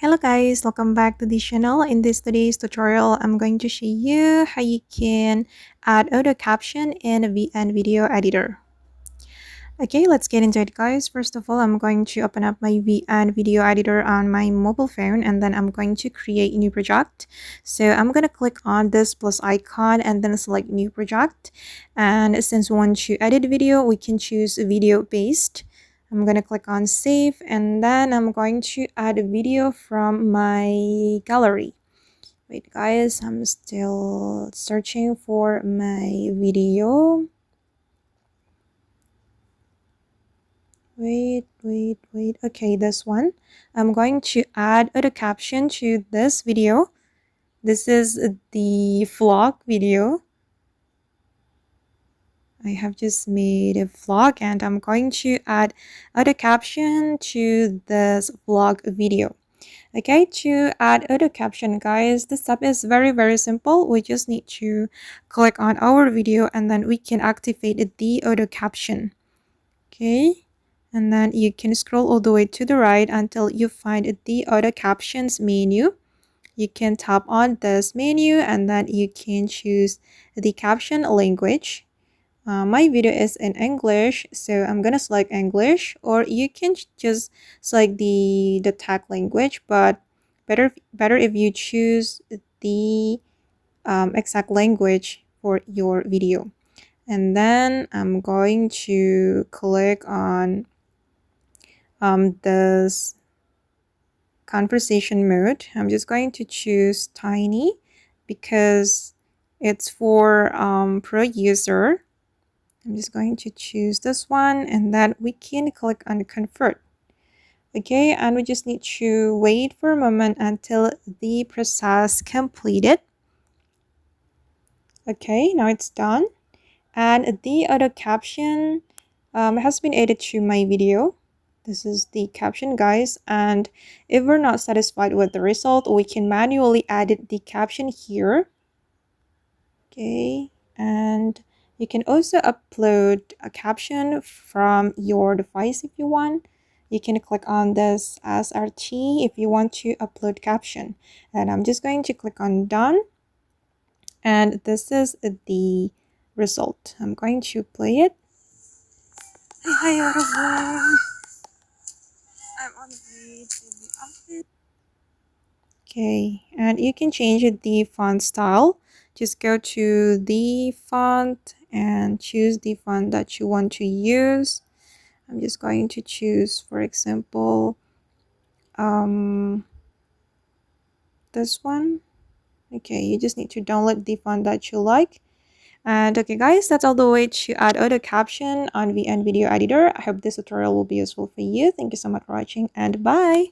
Hello guys, welcome back to the channel. In today's tutorial, I'm going to show you how you can add auto caption in a VN video editor. Okay, let's get into it guys. First of all, I'm going to open up my VN video editor on my mobile phone and then I'm going to create a new project. So I'm going to click on this plus icon and then select new project. And since we want to edit video, we can choose video based. I'm going to click on save and then I'm going to add a video from my gallery. Wait guys, I'm still searching for my video. Wait. Okay, this one. I'm going to add a caption to this video. This is the vlog video. I have just made a vlog and I'm going to add auto caption to this vlog video. Okay, to add auto caption guys, this step is very simple. We just need to click on our video and then we can activate the auto caption. Okay, and then you can scroll all the way to the right until you find the auto captions menu. You can tap on this menu and then you can choose the caption language. My video is in English, so I'm gonna select English, or you can just select the tag language, but better if you choose the exact language for your video. And then I'm going to click on this conversation mode. I'm just going to choose tiny because it's for pro user. I'm just going to choose this one and then we can click on convert. Okay, and we just need to wait for a moment until the process completed. Okay, now it's done. And the auto caption has been added to my video. This is the caption guys, and if we're not satisfied with the result, we can manually edit the caption here. Okay, and you can also upload a caption from your device if you want. You can click on this SRT if you want to upload caption. And I'm just going to click on done. And this is the result. I'm going to play it. Hi everyone. I'm on the way to the office. Okay, and you can change the font style. Just go to the font and choose the font that you want to use. I'm just going to choose, for example, this one. Okay, you just need to download the font that you like. And okay guys, that's all the way to add auto caption on VN video editor. I hope this tutorial will be useful for you. Thank you so much for watching and bye.